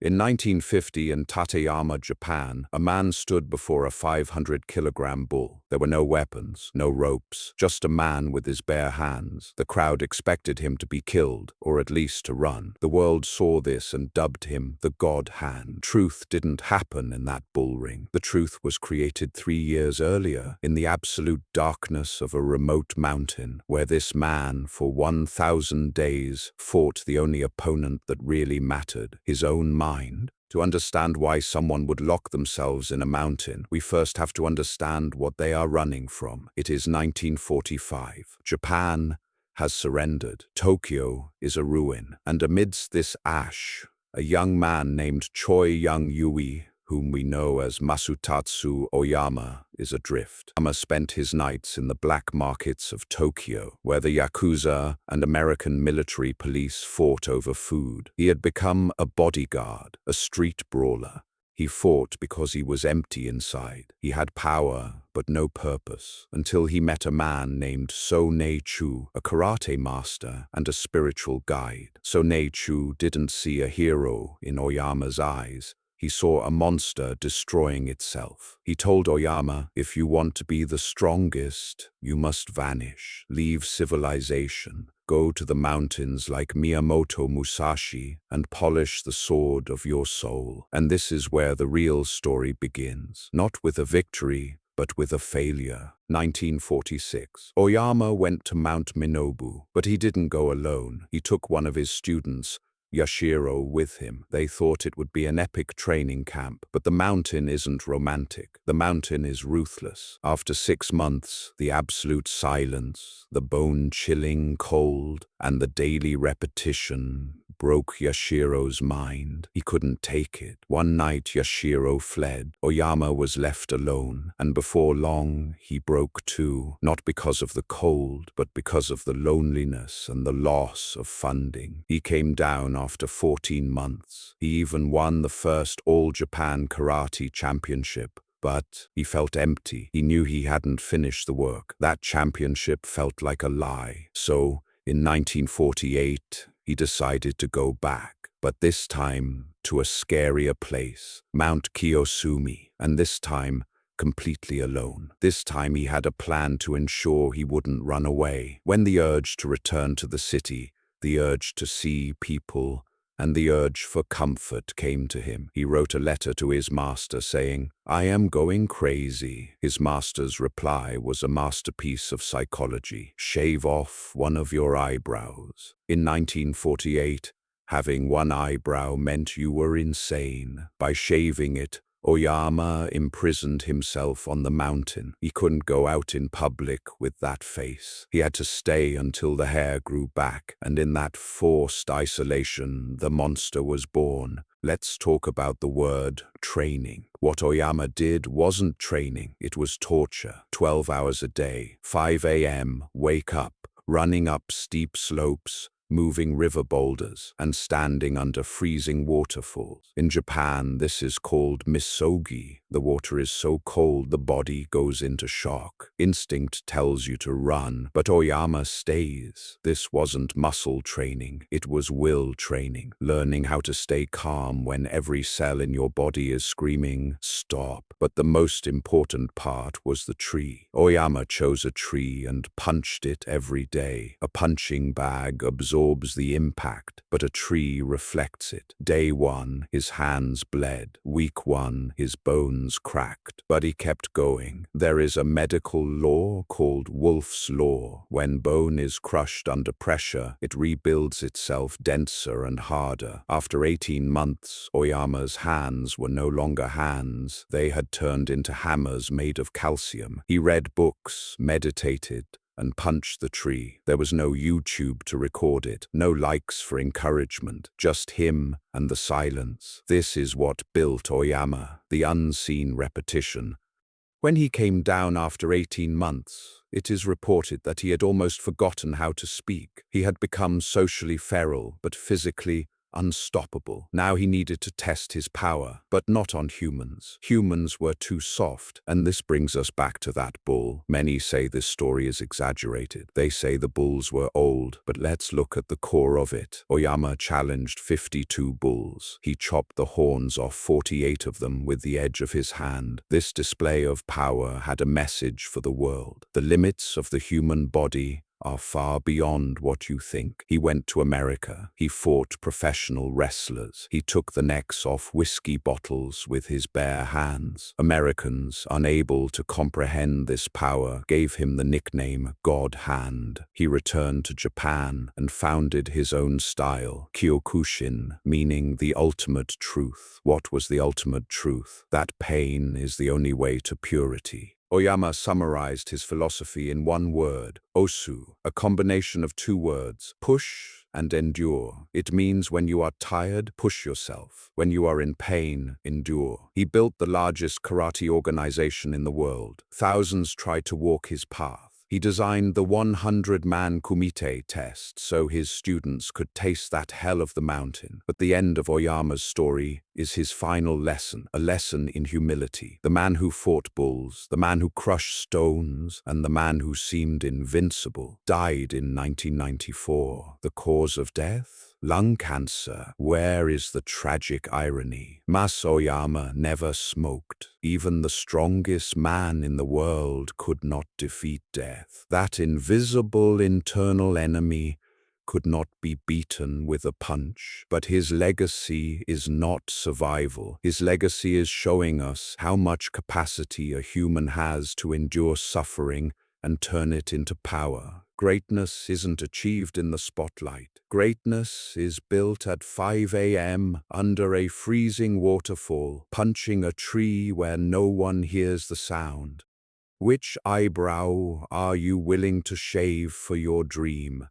In 1950 in Tateyama, Japan, a man stood before a 500-kilogram bull. There were no weapons, no ropes, just a man with his bare hands. The crowd expected him to be killed, or at least to run. The world saw this and dubbed him the Godhand. Truth didn't happen in that bull ring. The truth was created 3 years earlier, in the absolute darkness of a remote mountain, where this man, for 1,000 days, fought the only opponent that really mattered, his own mind. To understand why someone would lock themselves in a mountain, we first have to understand what they are running from. It is 1945. Japan has surrendered. Tokyo is a ruin. And amidst this ash, a young man named Choi Yeong-eui, whom we know as Masutatsu Oyama, is adrift. Oyama spent his nights in the black markets of Tokyo, where the Yakuza and American military police fought over food. He had become a bodyguard, a street brawler. He fought because he was empty inside. He had power, but no purpose, until he met a man named So-ne-chu, a karate master and a spiritual guide. So-ne-chu didn't see a hero in Oyama's eyes. He saw a monster destroying itself. He told Oyama, if you want to be the strongest, you must vanish, leave civilization, go to the mountains like Miyamoto Musashi and polish the sword of your soul. And this is where the real story begins, not with a victory, but with a failure. 1946. Oyama went to Mount Minobu, but he didn't go alone. He took one of his students, Yashiro, with him. They thought it would be an epic training camp, but the mountain isn't romantic. The mountain is ruthless. After 6 months, the absolute silence, the bone-chilling cold, and the daily repetition broke Yashiro's mind. He couldn't take it. One night Yashiro fled. Oyama was left alone, and before long he broke too, not because of the cold, but because of the loneliness and the loss of funding. He came down after 14 months. He even won the first All-Japan Karate Championship. But he felt empty. He knew he hadn't finished the work. That championship felt like a lie. So, in 1948, he decided to go back, but this time to a scarier place, Mount Kiyosumi, and this time completely alone. This time he had a plan to ensure he wouldn't run away. When the urge to return to the city, the urge to see people, and the urge for comfort came to him, he wrote a letter to his master saying, I am going crazy. His master's reply was a masterpiece of psychology. Shave off one of your eyebrows. In 1948, having one eyebrow meant you were insane. By shaving it, Oyama imprisoned himself on the mountain. He couldn't go out in public with that face. He had to stay until the hair grew back, and in that forced isolation, the monster was born. Let's talk about the word training. What Oyama did wasn't training, it was torture. 12 hours a day, 5 a.m., wake up, running up steep slopes, moving river boulders, and standing under freezing waterfalls. In Japan, this is called misogi. The water is so cold the body goes into shock. Instinct tells you to run, but Oyama stays. This wasn't muscle training, it was will training, learning how to stay calm when every cell in your body is screaming, stop. But the most important part was the tree. Oyama chose a tree and punched it every day. A punching bag absorbs the impact, but a tree reflects it. Day 1, his hands bled. Week 1, his bones cracked. But he kept going. There is a medical law called Wolff's Law. When bone is crushed under pressure, it rebuilds itself denser and harder. After 18 months, Oyama's hands were no longer hands. They had turned into hammers made of calcium. He read books, meditated, and punched the tree. There was no YouTube to record it, no likes for encouragement, just him and the silence. This is what built Oyama, the unseen repetition. When he came down after 18 months, it is reported that he had almost forgotten how to speak. He had become socially feral, but physically unstoppable. Now he needed to test his power, but not on humans. Humans were too soft, and this brings us back to that bull. Many say this story is exaggerated. They say the bulls were old, but let's look at the core of it. Oyama challenged 52 bulls. He chopped the horns off 48 of them with the edge of his hand. This display of power had a message for the world. The limits of the human body are far beyond what you think. He went to America. He fought professional wrestlers. He took the necks off whiskey bottles with his bare hands. Americans, unable to comprehend this power, gave him the nickname Godhand. He returned to Japan and founded his own style, Kyokushin, meaning the ultimate truth. What was the ultimate truth? That pain is the only way to purity. Oyama summarized his philosophy in one word, osu, a combination of two words, push and endure. It means when you are tired, push yourself. When you are in pain, endure. He built the largest karate organization in the world. Thousands tried to walk his path. He designed the 100-man kumite test so his students could taste that hell of the mountain. But the end of Oyama's story is his final lesson, a lesson in humility. The man who fought bulls, the man who crushed stones, and the man who seemed invincible died in 1994. The cause of death? Lung cancer. Where is the tragic irony? Oyama never smoked. Even the strongest man in the world could not defeat death. That invisible internal enemy could not be beaten with a punch. But his legacy is not survival. His legacy is showing us how much capacity a human has to endure suffering and turn it into power. Greatness isn't achieved in the spotlight. Greatness is built at 5 a.m. under a freezing waterfall, punching a tree where no one hears the sound. Which eyebrow are you willing to shave for your dream?